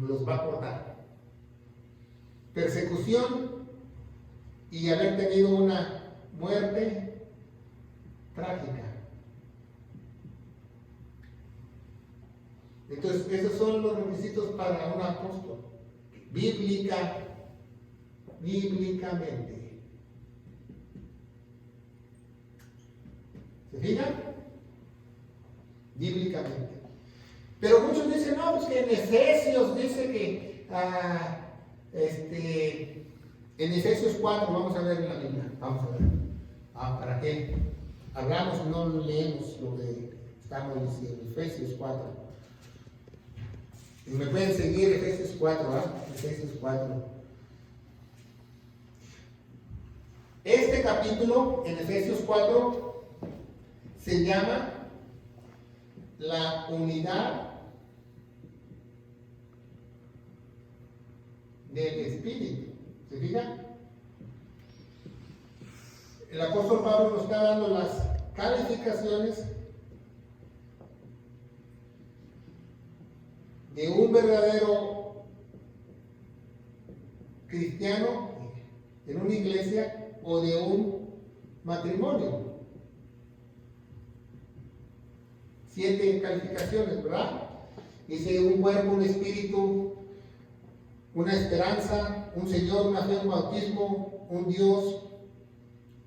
Speaker 1: los va a cortar. Persecución y haber tenido una muerte trágica. Entonces, esos son los requisitos para un apóstol. Bíblicamente. ¿Se fijan? Bíblicamente. Pero muchos dicen, no, pues que en Efesios dice que en Efesios 4, vamos a ver en la Biblia, vamos a ver. ¿Para qué? Hablamos y no leemos lo que estamos diciendo. Efesios 4. Y me pueden seguir Efesios 4, Efesios 4. Este capítulo en Efesios 4 se llama la unidad del Espíritu. ¿Se fijan? El apóstol Pablo nos está dando las calificaciones de un verdadero cristiano en una iglesia o de un matrimonio. 7 calificaciones, ¿verdad? Dice un cuerpo, un espíritu, una esperanza, un Señor, una fe, un bautismo, un Dios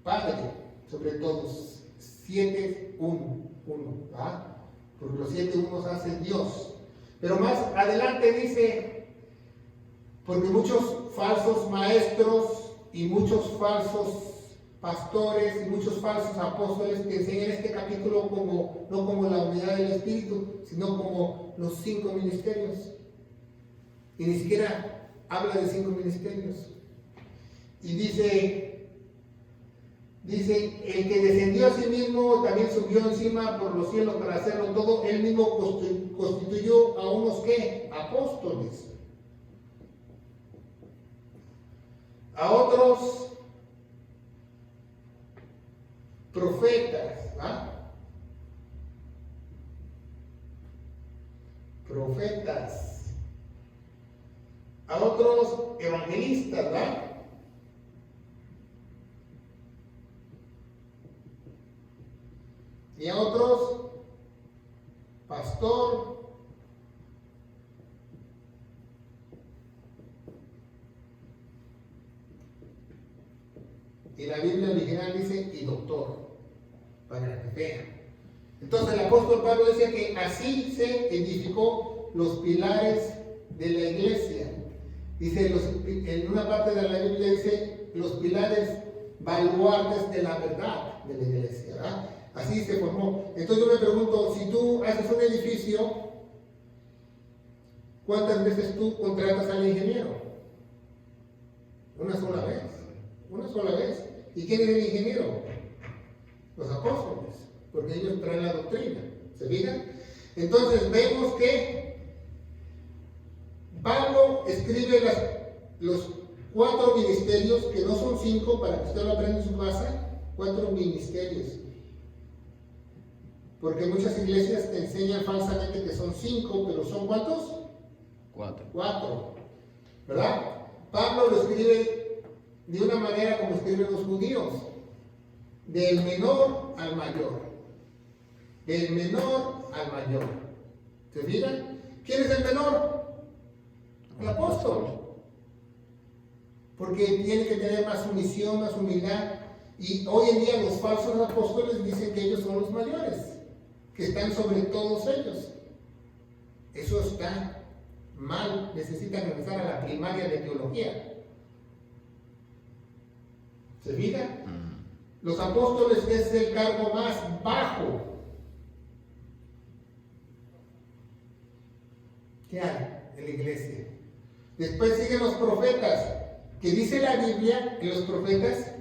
Speaker 1: Padre, sobre todos. 7, 1, ¿verdad? Porque los 7 unos hacen Dios. Pero más adelante dice, porque muchos falsos maestros y muchos falsos pastores y muchos falsos apóstoles que enseñan este capítulo no como la unidad del Espíritu, sino como los 5 ministerios. Y ni siquiera habla de 5 ministerios. Y dice, el que descendió a sí mismo también subió encima por los cielos para hacerlo todo. Él mismo constituyó a unos ¿qué? Apóstoles. A otros profetas, profetas, a otros evangelistas, ¿verdad? Y a otros pastor, y la Biblia original dice y doctor, para que vean. Entonces el apóstol Pablo dice que así se edificó los pilares de la iglesia. Dice, en una parte de la Biblia dice los pilares baluartes de la verdad de la iglesia, ¿verdad? Así se formó. Entonces yo me pregunto, si tú haces un edificio, ¿cuántas veces tú contratas al ingeniero? Una sola vez. Una sola vez. ¿Y quién es el ingeniero? Los apóstoles, porque ellos traen la doctrina. ¿Se fijan? Entonces vemos que Pablo escribe los 4 ministerios, que no son 5, para que usted lo aprenda en su casa, 4 ministerios. Porque muchas iglesias te enseñan falsamente que son 5, pero ¿son cuántos? 4. ¿Verdad? Pablo lo escribe de una manera como escriben los judíos, del menor al mayor. Del menor al mayor. ¿Se fijan? ¿Quién es el menor? El apóstol. Porque tiene que tener más sumisión, más humildad. Y hoy en día los falsos apóstoles dicen que ellos son los mayores, que están sobre todos ellos. Eso está mal. Necesitan regresar a la primaria de teología. ¿Se fijan? Los apóstoles es el cargo más bajo que hay en la iglesia. Después siguen los profetas, que dice la Biblia en los profetas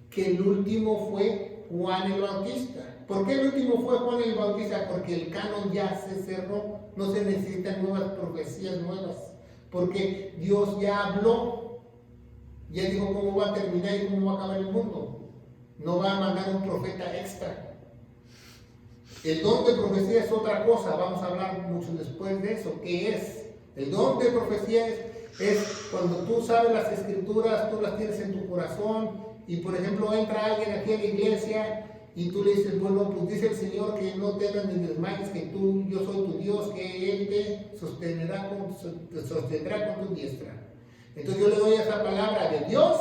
Speaker 1: que el último fue Juan el Bautista. ¿Por qué el último fue Juan el Bautista? Porque el canon ya se cerró, no se necesitan nuevas profecías nuevas, porque Dios ya habló, ya dijo cómo va a terminar y cómo va a acabar el mundo. No va a mandar un profeta extra. El don de profecía es otra cosa, vamos a hablar mucho después de eso. ¿Qué es? El don de profecía es cuando tú sabes las escrituras, tú las tienes en tu corazón, y por ejemplo entra alguien aquí a la iglesia y tú le dices, bueno, pues dice el Señor que no temas ni desmayes, que yo soy tu Dios, que Él te sostendrá con tu diestra. Entonces yo le doy esa palabra de Dios,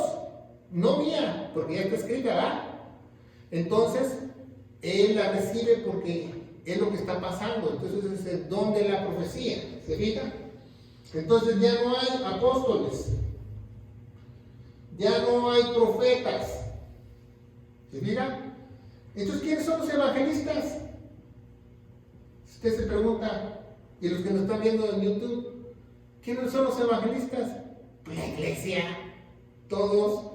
Speaker 1: no mía, porque ya está escrita, ¿verdad? Entonces, Él la recibe porque es lo que está pasando. Entonces es el don de la profecía, ¿se fijan? Entonces ya no hay apóstoles, ya no hay profetas, ¿se fijan? Entonces, ¿quiénes son los evangelistas? Si usted se pregunta, y los que nos están viendo en YouTube, ¿quiénes son los evangelistas? Pues la iglesia, todos,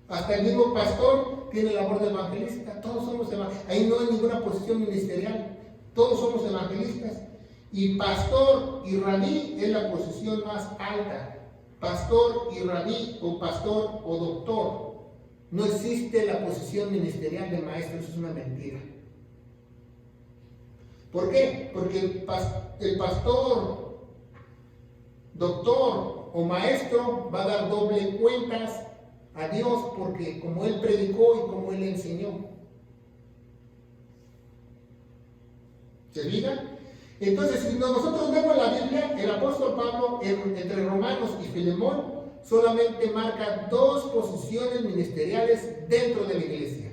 Speaker 1: hasta el mismo pastor tiene labor de evangelista, todos somos evangelistas, ahí no hay ninguna posición ministerial, todos somos evangelistas, y pastor y rabí es la posición más alta, pastor y rabí, o pastor o doctor. No existe la posición ministerial de maestro, eso es una mentira. ¿Por qué? Porque el pastor, doctor o maestro va a dar doble cuentas a Dios, porque como él predicó y como él enseñó. ¿Se fijan? Entonces, si nosotros vemos la Biblia, el apóstol Pablo entre Romanos y Filemón solamente marca dos posiciones ministeriales dentro de la iglesia: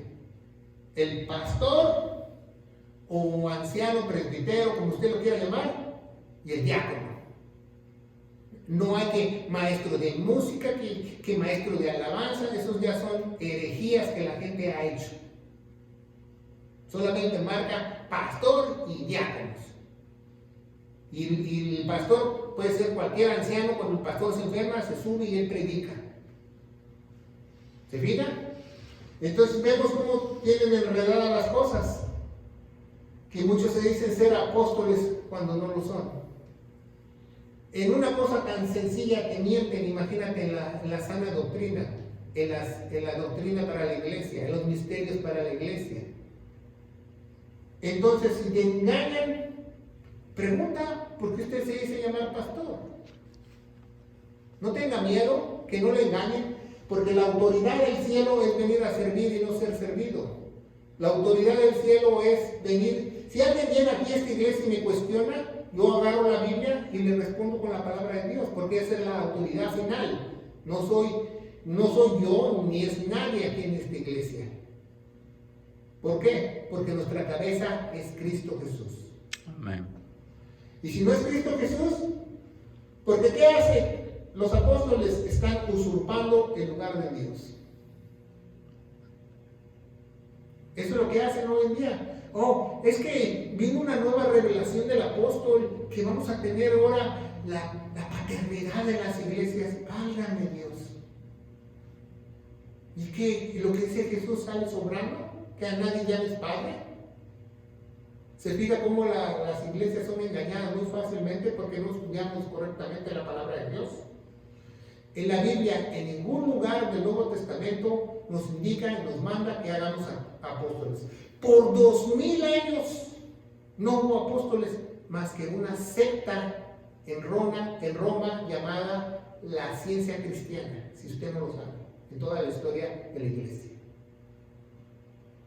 Speaker 1: el pastor o anciano, presbítero, como usted lo quiera llamar, y el diácono. No hay que maestro de música, que maestro de alabanza, esos ya son herejías que la gente ha hecho. Solamente marca pastor y diáconos. Y el pastor puede ser cualquier anciano, cuando el pastor se enferma, se sube y él predica. ¿Se fijan? Entonces vemos cómo tienen enredadas las cosas. Que muchos se dicen ser apóstoles cuando no lo son. En una cosa tan sencilla que mienten, imagínate en la sana doctrina, en la doctrina para la iglesia, en los misterios para la iglesia. Entonces, si te engañan, pregunta por qué usted se dice llamar pastor. No tenga miedo, que no le engañen, porque la autoridad del cielo es venir a servir y no ser servido. La autoridad del cielo es venir. Si alguien viene aquí a esta iglesia y me cuestiona, yo agarro la Biblia y le respondo con la palabra de Dios, porque esa es la autoridad final. No soy yo ni es nadie aquí en esta iglesia. ¿Por qué? Porque nuestra cabeza es Cristo Jesús.
Speaker 2: Amén.
Speaker 1: Y si no es Cristo Jesús, porque ¿qué hace? Los apóstoles están usurpando el lugar de Dios. Eso es lo que hacen hoy en día. Oh, es que vino una nueva revelación del apóstol, que vamos a tener ahora la paternidad de las iglesias. Válgame Dios. ¿Y qué? ¿Y lo que dice Jesús sale sobrando? ¿Que a nadie llames padre? Se fija cómo las iglesias son engañadas muy fácilmente porque no estudiamos correctamente la palabra de Dios. En la Biblia, en ningún lugar del Nuevo Testamento nos indica y nos manda que hagamos apóstoles. Por 2000 años no hubo apóstoles más que una secta en Roma llamada la ciencia cristiana, si usted no lo sabe, en toda la historia de la iglesia.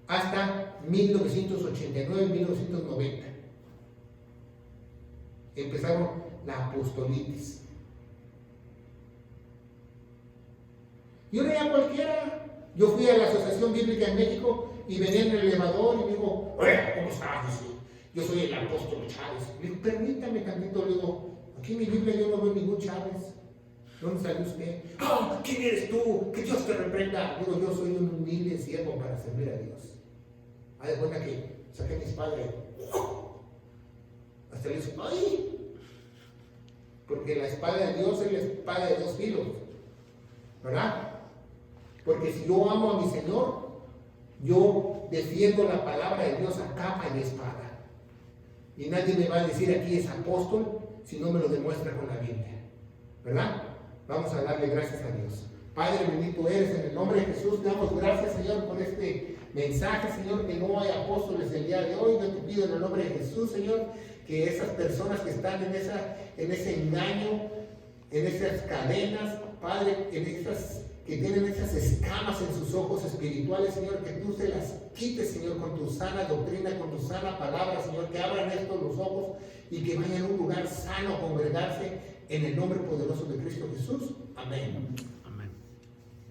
Speaker 1: Hasta 1989-1990 empezaron la apostolitis. Y ahora ya cualquiera. Yo fui a la Asociación Bíblica en México y venía en el elevador y me dijo, hola, ¿cómo estás? Yo soy el apóstol Chávez. Le digo, permítame tantito, le digo, aquí en mi Biblia yo no veo ningún Chávez. ¿Dónde salió usted? ¡Ah! ¿Quién eres tú? Que Dios te reprenda. Digo, yo soy un humilde siervo para servir a Dios. Haz de cuenta que saqué mi espada y hasta le dije, ¡ay! Porque la espada de Dios es la espada de dos filos, ¿verdad? Porque si yo amo a mi Señor, yo defiendo la palabra de Dios a capa y espada. Y nadie me va a decir aquí es apóstol si no me lo demuestra con la Biblia, ¿verdad? Vamos a darle gracias a Dios. Padre bendito eres, en el nombre de Jesús te damos gracias, Señor, por este mensaje, Señor, que no hay apóstoles el día de hoy. Yo te pido en el nombre de Jesús, Señor, que esas personas que están en ese engaño, en esas cadenas, Padre, que tienen esas escamas en sus ojos espirituales, Señor, que tú se las quites, Señor, con tu sana doctrina, con tu sana palabra, Señor, que abran estos los ojos y que vayan a un lugar sano a congregarse en el nombre poderoso de Cristo Jesús. Amén.